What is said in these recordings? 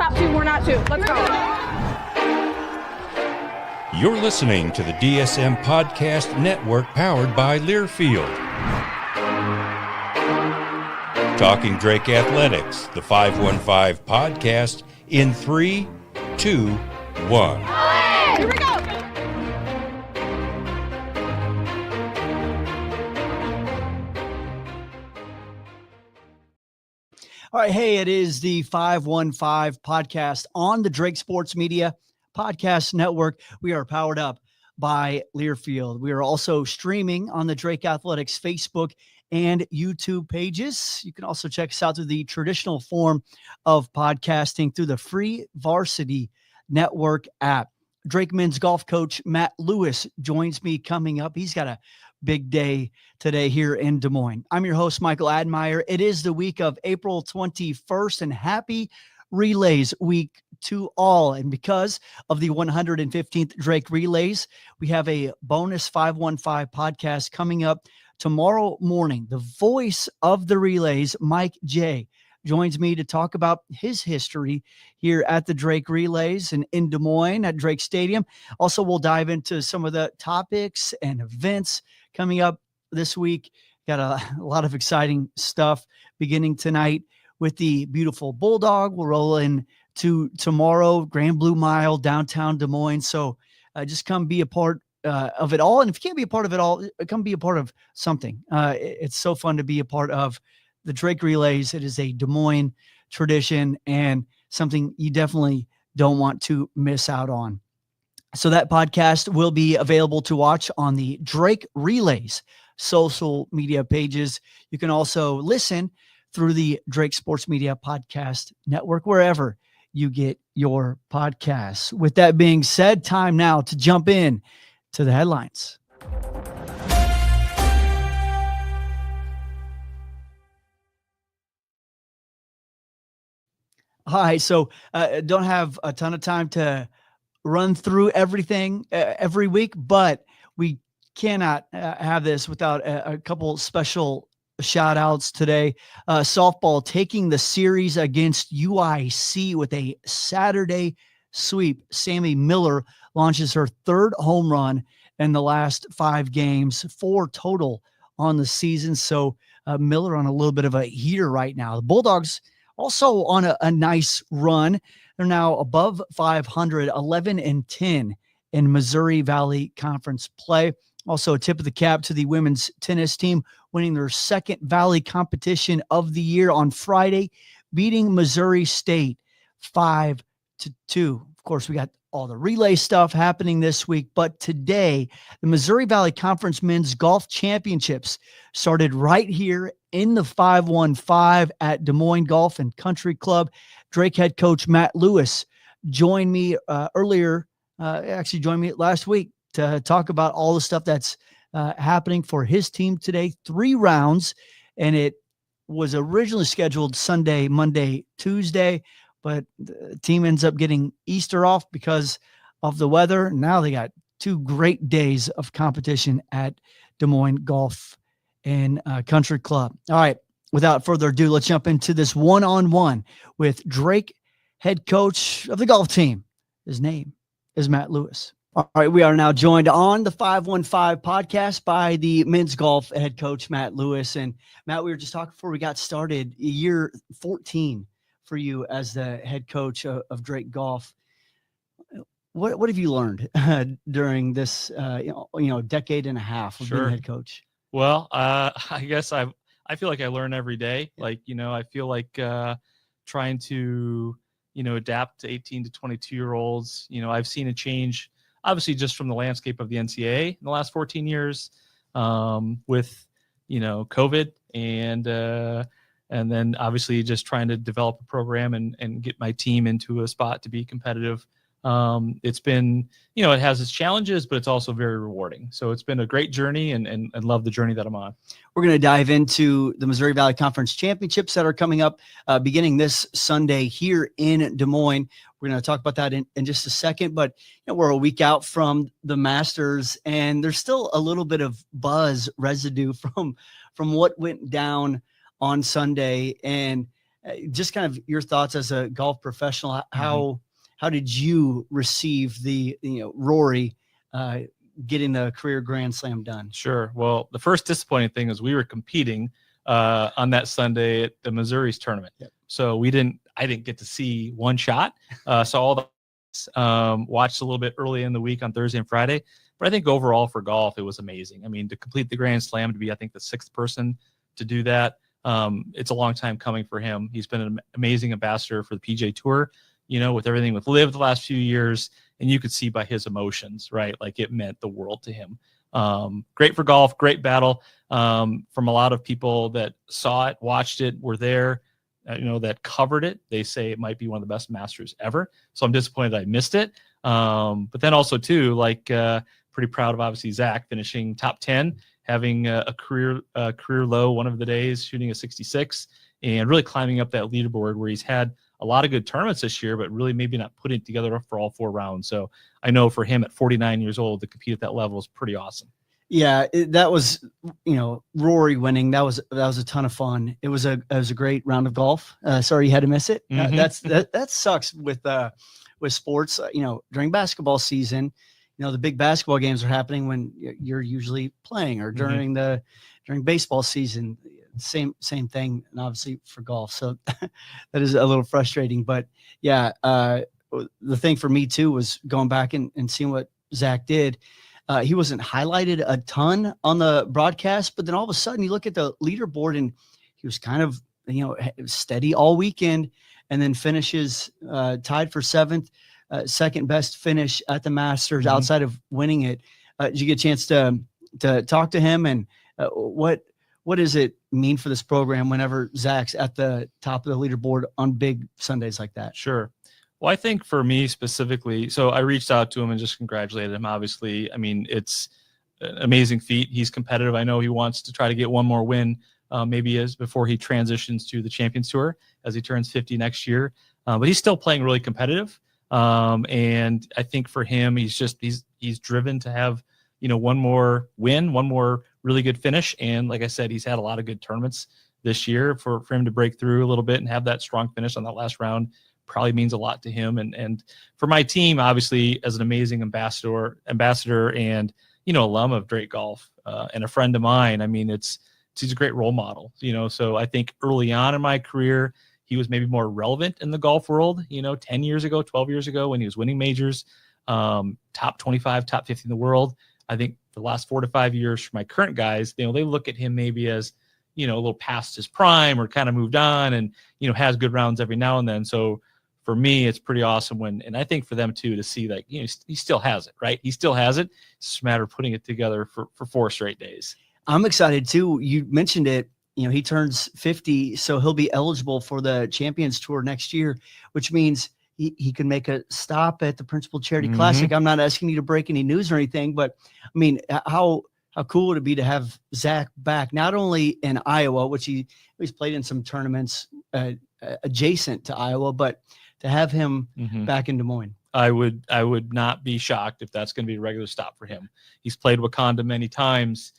top two, we're not two. Let's go. You're listening to the DSM Podcast Network powered by Learfield. Talking Drake Athletics, the 515 podcast in 3, 2, 1. Here we go. All right, hey, it is the 515 podcast on the Drake Sports Media Podcast Network. We are powered up by Learfield. We are also streaming on the Drake Athletics Facebook and YouTube pages. You can also check us out through the traditional form of podcasting through the free Varsity Network app. Drake men's golf coach Matt Lewis joins me coming up. He's got a big day today here in Des Moines. I'm your host, Michael Admire. It is the week of April 21st, and happy Relays Week to all. And because of the 115th Drake Relays, we have a bonus 515 podcast coming up tomorrow morning. The voice of the Relays, Mike J., joins me to talk about his history here at the Drake Relays and in Des Moines at Drake Stadium. Also, we'll dive into some of the topics and events coming up this week. Got a lot of exciting stuff beginning tonight with the beautiful Bulldog. We'll roll in to tomorrow, Grand Blue Mile, downtown Des Moines. So just come be a part of it all. And if you can't be a part of it all, come be a part of something. It's so fun to be a part of the Drake Relays. It is a Des Moines tradition and something you definitely don't want to miss out on. So that podcast will be available to watch on the Drake Relays social media pages. You can also listen through the Drake Sports Media Podcast Network, wherever you get your podcasts. With that being said, time now to jump in to the headlines. All right, so don't have a ton of time to run through everything every week, but we cannot have this without a couple special shout outs today. Softball taking the series against UIC with a Saturday sweep. Sammy Miller launches her third home run in the last 5 games, 4 total on the season. So Miller on a little bit of a heater right now. The Bulldogs also on a nice run. They're now above 500, 11-10 in Missouri Valley Conference play. Also a tip of the cap to the women's tennis team, winning their second Valley competition of the year on Friday, beating Missouri State 5-2. Of course, we got all the relay stuff happening this week, but today, the Missouri Valley Conference Men's Golf Championships started right here in the 515 at Des Moines Golf and Country Club. Drake head coach Matt Lewis joined me joined me last week to talk about all the stuff that's happening for his team today. 3 rounds, and it was originally scheduled Sunday, Monday, Tuesday, but the team ends up getting Easter off because of the weather. Now they got 2 great days of competition at Des Moines Golf and Country Club. All right, without further ado, let's jump into this one-on-one with Drake head coach of the golf team. His name is Matt Lewis. All right, we are now joined on the 515 podcast by the men's golf head coach, Matt Lewis. And Matt, we were just talking before we got started, year 14 for you as the head coach of Drake Golf. What have you learned during this decade and a half of being head coach? Well, I guess I feel like I learn every day. Like, I feel like trying to, adapt to 18 to 22-year-olds. I've seen a change, obviously, just from the landscape of the NCAA in the last 14 years with, COVID and then obviously just trying to develop a program and get my team into a spot to be competitive. It's been, it has its challenges, but it's also very rewarding. So it's been a great journey and love the journey that I'm on. We're going to dive into the Missouri Valley Conference Championships that are coming up beginning this Sunday here in Des Moines. We're going to talk about that in just a second, but we're a week out from the Masters, and there's still a little bit of buzz residue from what went down on Sunday. And just kind of your thoughts as a golf professional. How did you receive the Rory getting the career Grand Slam done? Sure. Well, the first disappointing thing is we were competing on that Sunday at the Missouri's tournament. Yep. So I didn't get to see one shot. So all the watched a little bit early in the week on Thursday and Friday. But I think overall for golf, it was amazing. I mean, to complete the Grand Slam, to be, I think, the 6th person to do that, it's a long time coming for him. He's been an amazing ambassador for the PGA Tour, with everything with LIV the last few years. And you could see by his emotions, right? Like it meant the world to him. Great for golf, great battle from a lot of people that saw it, watched it, were there, that covered it. They say it might be one of the best Masters ever. So I'm disappointed I missed it. But then also too, pretty proud of obviously Zach finishing top 10, having a career low one of the days, shooting a 66, and really climbing up that leaderboard where he's had a lot of good tournaments this year, but really maybe not putting it together for all 4 rounds. So I know for him at 49 years old to compete at that level is pretty awesome. Yeah, that was, Rory winning. That was a ton of fun. It was a great round of golf. Sorry you had to miss it. That sucks with sports. During basketball season, the big basketball games are happening when you're usually playing, or during baseball season. Same thing, and obviously for golf. So that is a little frustrating. But yeah, the thing for me too was going back and seeing what Zach did. He wasn't highlighted a ton on the broadcast, but then all of a sudden you look at the leaderboard and he was kind of, steady all weekend, and then finishes tied for 7th, second best finish at the Masters outside of winning it. Did you get a chance to talk to him, and what does it mean for this program whenever Zach's at the top of the leaderboard on big Sundays like that? Sure. Well, I think for me specifically, so I reached out to him and just congratulated him. Obviously, I mean, it's an amazing feat. He's competitive. I know he wants to try to get one more win, maybe before he transitions to the Champions Tour as he turns 50 next year. But he's still playing really competitive. And I think for him, he's driven to have, one more win, one more really good finish. And like I said, he's had a lot of good tournaments this year. For him to break through a little bit and have that strong finish on that last round probably means a lot to him. And for my team, obviously, as an amazing ambassador and, alum of Drake Golf and a friend of mine, I mean, he's a great role model, so I think early on in my career, he was maybe more relevant in the golf world, 10 years ago, 12 years ago when he was winning majors, top 25, top 50 in the world. I think the last 4 to 5 years for my current guys, they look at him maybe as, a little past his prime or kind of moved on and, has good rounds every now and then. So for me, it's pretty awesome and I think for them too, to see like, he still has it, right? He still has it. It's just a matter of putting it together for 4 straight days. I'm excited too. You mentioned it, he turns 50, so he'll be eligible for the Champions Tour next year, which means he can make a stop at the Principal Charity Classic. I'm not asking you to break any news or anything, but I mean, how cool would it be to have Zach back, not only in Iowa, which he's played in some tournaments adjacent to Iowa, but to have him back in Des Moines? I would not be shocked if that's going to be a regular stop for him. He's played Wakanda many times.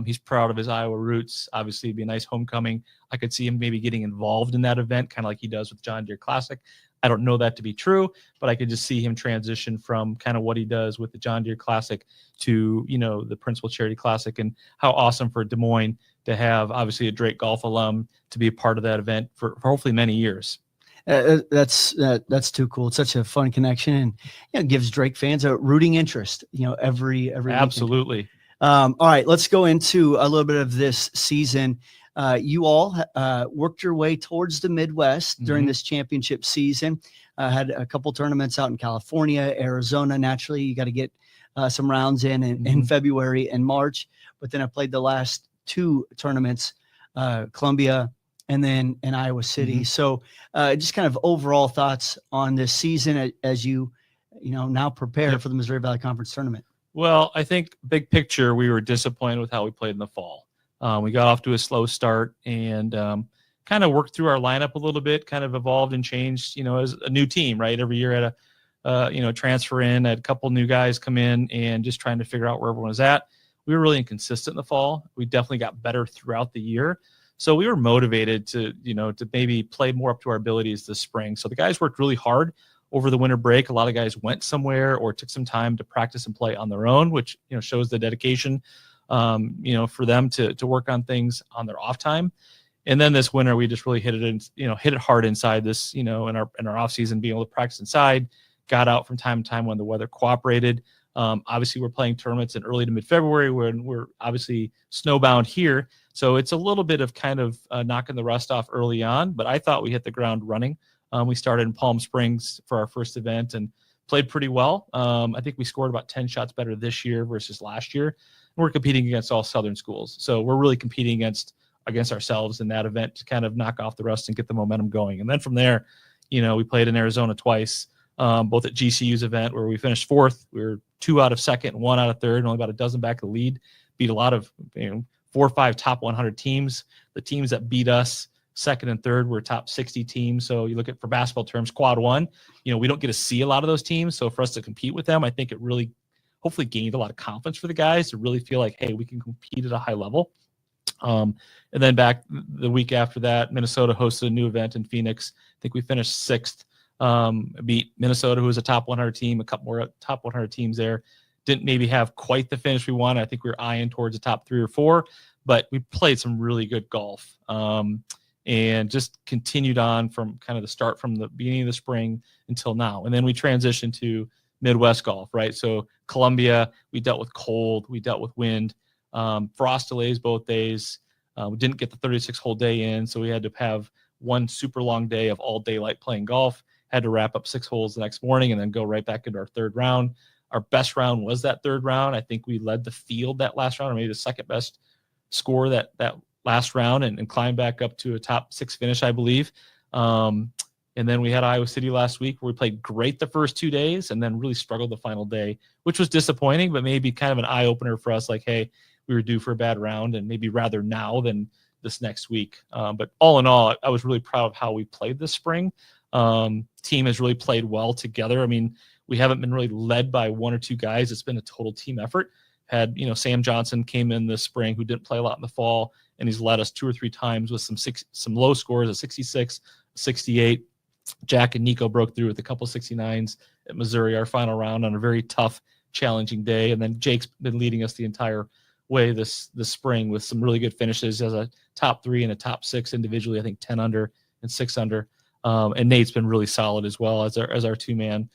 He's proud of his Iowa roots. Obviously, it'd be a nice homecoming. I could see him maybe getting involved in that event, kind of like he does with John Deere Classic. I don't know that to be true, but I could just see him transition from kind of what he does with the John Deere Classic to, the Principal Charity Classic, and how awesome for Des Moines to have obviously a Drake Golf alum to be a part of that event for hopefully many years. That's too cool. It's such a fun connection, and it gives Drake fans a rooting interest, every Absolutely. Weekend. All right, let's go into a little bit of this season. You all worked your way towards the Midwest during this championship season. Had a couple tournaments out in California, Arizona. Naturally, you got to get some rounds in February and March. But then I played the last 2 tournaments, Columbia and then in Iowa City. So just kind of overall thoughts on this season as you now prepare for the Missouri Valley Conference tournament. Well, I think big picture, we were disappointed with how we played in the fall. We got off to a slow start and kind of worked through our lineup a little bit, kind of evolved and changed, as a new team, right? Every year had a transfer in, had a couple new guys come in and just trying to figure out where everyone was at. We were really inconsistent in the fall. We definitely got better throughout the year. So we were motivated to maybe play more up to our abilities this spring. So the guys worked really hard over the winter break. A lot of guys went somewhere or took some time to practice and play on their own, which shows the dedication for them to work on things on their off time. And then this winter, we just really hit it hard inside this, in our off season, being able to practice inside, got out from time to time when the weather cooperated. Obviously, we're playing tournaments in early to mid-February when we're obviously snowbound here. So it's a little bit of kind of knocking the rust off early on, but I thought we hit the ground running. We started in Palm Springs for our first event and played pretty well. I think we scored about 10 shots better this year versus last year. And we're competing against all Southern schools. So we're really competing against ourselves in that event to kind of knock off the rust and get the momentum going. And then from there, we played in Arizona twice, both at GCU's event where we finished fourth. We were 2 out of second, 1 out of third, and only about a dozen back of the lead. Beat a lot of 4 or 5 top 100 teams. The teams that beat us second and third were top 60 teams. So you look at, for basketball terms, quad one, we don't get to see a lot of those teams. So for us to compete with them, I think it really hopefully gained a lot of confidence for the guys to really feel like, hey, we can compete at a high level. And then back the week after that, Minnesota hosted a new event in Phoenix. I think we finished 6th, beat Minnesota, who was a top 100 team, a couple more top 100 teams there. Didn't maybe have quite the finish we wanted. I think we were eyeing towards the top 3 or 4, but we played some really good golf. And just continued on from kind of the start from the beginning of the spring until now. And then we transitioned to Midwest golf, right? So Columbia, we dealt with cold, we dealt with wind, frost delays both days. We didn't get the 36-hole day in, so we had to have one super long day of all daylight playing golf. Had to wrap up 6 holes the next morning and then go right back into our third round. Our best round was that third round. I think we led the field that last round, or maybe the second best score that last round, and climbed back up to a top 6 finish, I believe. And then we had Iowa City last week where we played great the first 2 days and then really struggled the final day, which was disappointing, but maybe kind of an eye opener for us. Like, hey, we were due for a bad round and maybe rather now than this next week. But all in all, I was really proud of how we played this spring. Team has really played well together. I mean, we haven't been really led by 1 or 2 guys. It's been a total team effort. Had, Sam Johnson came in this spring, who didn't play a lot in the fall, and he's led us 2 or 3 times with some low scores, a 66, 68. Jack and Nico broke through with a couple 69s at Missouri, our final round, on a very tough, challenging day. And then Jake's been leading us the entire way this spring with some really good finishes as a top 3 and a top 6 individually. I think 10 under and 6 under. And Nate's been really solid as well as our 2-man.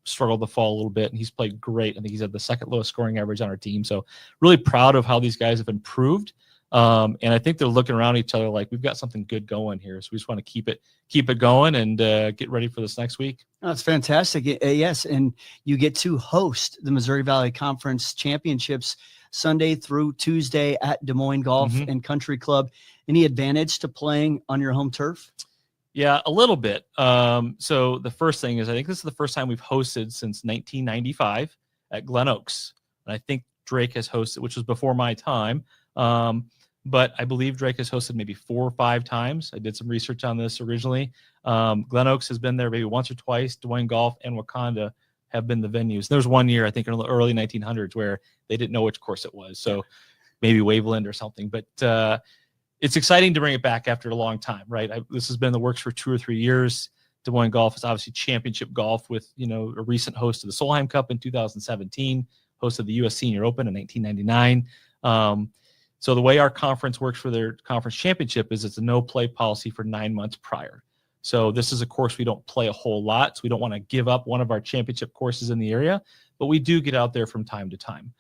Struggled to fall a little bit, and he's played great. I think he's at the second lowest scoring average on our team. So really proud of how these guys have improved. And I think they're looking around each other like, we've got something good going here. So we just want to keep it going and get ready for this next week. Oh, that's fantastic. Yes. And you get to host the Missouri Valley Conference Championships Sunday through Tuesday at Des Moines Golf and Country Club. Any advantage to playing on your home turf? Yeah, a little bit. So the first thing is, I think this is the first time we've hosted since 1995 at Glen Oaks. And I think Drake has hosted, which was before my time. But I believe Drake has hosted maybe 4 or 5 times. I did some research on this originally. Glen Oaks has been there maybe once or twice. Des Moines Golf and Wakanda have been the venues. There was one year, I think in the early 1900s, where they didn't know which course it was. So maybe Waveland or something. But it's exciting to bring it back after a long time, right? This has been in the works for 2 or 3 years. Des Moines Golf is obviously championship golf with, a recent host of the Solheim Cup in 2017, hosted the U.S. Senior Open in 1999. So the way our conference works for their conference championship is it's a no-play policy for 9 months prior. So this is a course we don't play a whole lot, so we don't want to give up one of our championship courses in the area, but we do get out there from time to time.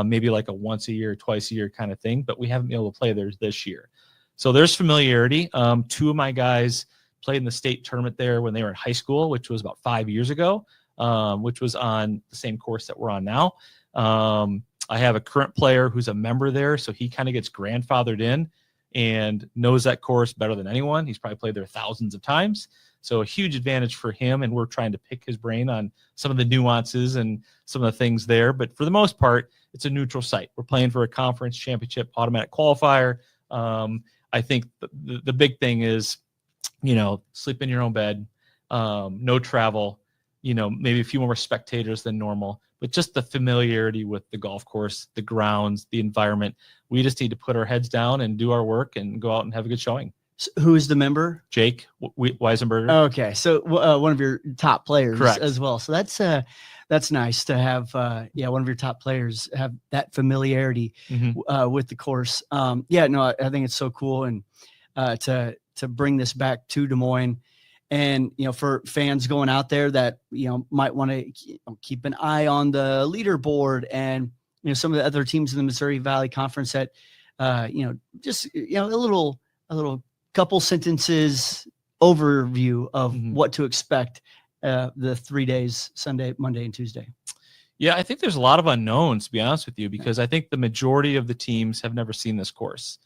Maybe like a once a year, twice a year kind of thing, but we haven't been able to play there this year. So there's familiarity. 2 of my guys played in the state tournament there when they were in high school, which was about 5 years ago, which was on the same course that we're on now. I have a current player who's a member there, so he kind of gets grandfathered in and knows that course better than anyone. He's probably played there thousands of times. So a huge advantage for him, and we're trying to pick his brain on some of the nuances and some of the things there. But for the most part, it's a neutral site. We're playing for a conference championship automatic qualifier. I think the big thing is, sleep in your own bed, no travel, maybe a few more spectators than normal, but just the familiarity with the golf course, the grounds, the environment. We just need to put our heads down and do our work and go out and have a good showing. So who is the member? Jake Weisenberger. Okay, so one of your top players. Correct. As well. So that's nice to have. One of your top players have that familiarity with the course. I think it's so cool, and to bring this back to Des Moines, and for fans going out there that might want to keep an eye on the leaderboard, and some of the other teams in the Missouri Valley Conference that just a little couple sentences overview of what to expect the 3 days, Sunday, Monday, and Tuesday. Yeah, I think there's a lot of unknowns, to be honest with you, because I think the majority of the teams have never seen this course.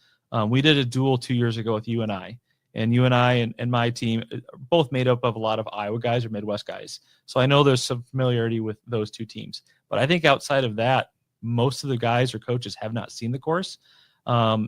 We did a duel 2 years ago with UNI, and UNI and my team are both made up of a lot of Iowa guys or Midwest guys. So I know there's some familiarity with those two teams. But I think outside of that, most of the guys or coaches have not seen the course.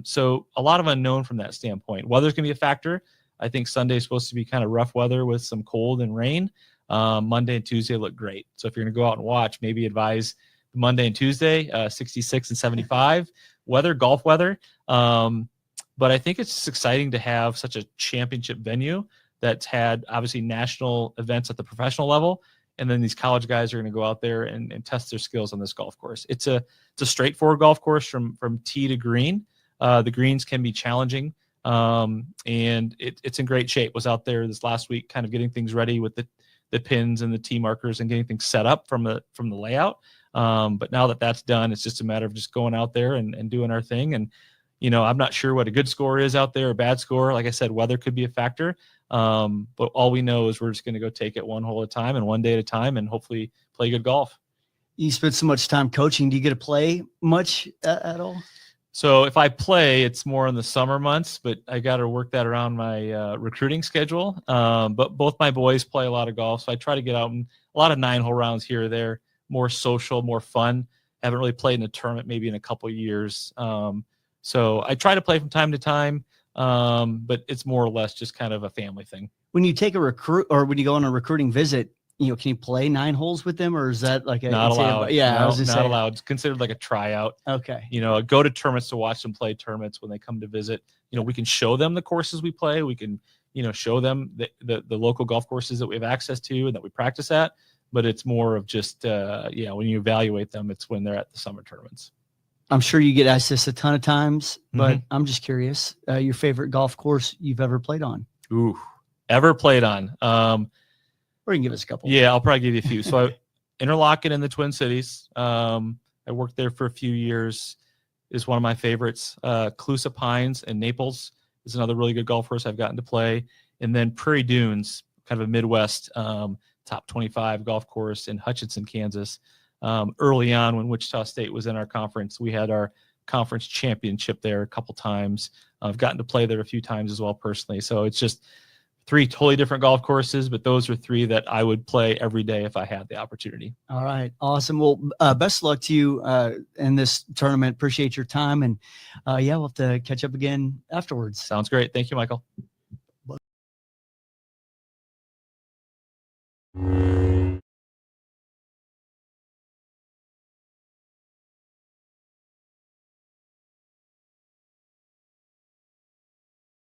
So a lot of unknown from that standpoint. Weather's going to be a factor. I think Sunday is supposed to be kind of rough weather with some cold and rain. Monday and Tuesday look great. So if you're going to go out and watch, maybe advise Monday and Tuesday, 66 and 75 weather, golf weather. But I think it's just exciting to have such a championship venue that's had obviously national events at the professional level. And then these college guys are going to go out there and test their skills on this golf course. It's a straightforward golf course from tee to green. The greens can be challenging, and it's in great shape. Was out there this last week, kind of getting things ready with the pins and the tee markers and getting things set up from the layout. But now that that's done, it's just a matter of just going out there and doing our thing. And I'm not sure what a good score is out there, a bad score. Like I said, weather could be a factor. But all we know is we're just going to go take it one hole at a time and one day at a time, and hopefully play good golf. You spend so much time coaching. Do you get to play much at all? So if I play, it's more in the summer months, but I got to work that around my recruiting schedule. But both my boys play a lot of golf, so I try to get out in a lot of 9-hole rounds here or there, more social, more fun. I haven't really played in a tournament maybe in a couple of years. So I try to play from time to time, but it's more or less just kind of a family thing. When you take a recruit, or when you go on a recruiting visit, can you play 9 holes with them, or is that like not allowed? Yeah, no, I was just not allowed. It's considered like a tryout. Okay. Go to tournaments to watch them play tournaments when they come to visit. We can show them the courses we play. We can, show them the local golf courses that we have access to and that we practice at. But it's more of just, when you evaluate them, it's when they're at the summer tournaments. I'm sure you get asked this a ton of times, but I'm just curious, your favorite golf course you've ever played on? Ooh, ever played on? Or you can give us a couple. Yeah, I'll probably give you a few. So Interlochen in the Twin Cities. I worked there for a few years. Is one of my favorites. Calusa Pines and Naples is another really good golf course I've gotten to play. And then Prairie Dunes, kind of a Midwest top 25 golf course in Hutchinson, Kansas. Early on when Wichita State was in our conference, we had our conference championship there a couple times. I've gotten to play there a few times as well personally. So it's just 3 totally different golf courses, but those are 3 that I would play every day if I had the opportunity. All right. Awesome. Well, best of luck to you in this tournament. Appreciate your time. And we'll have to catch up again afterwards. Sounds great. Thank you, Michael.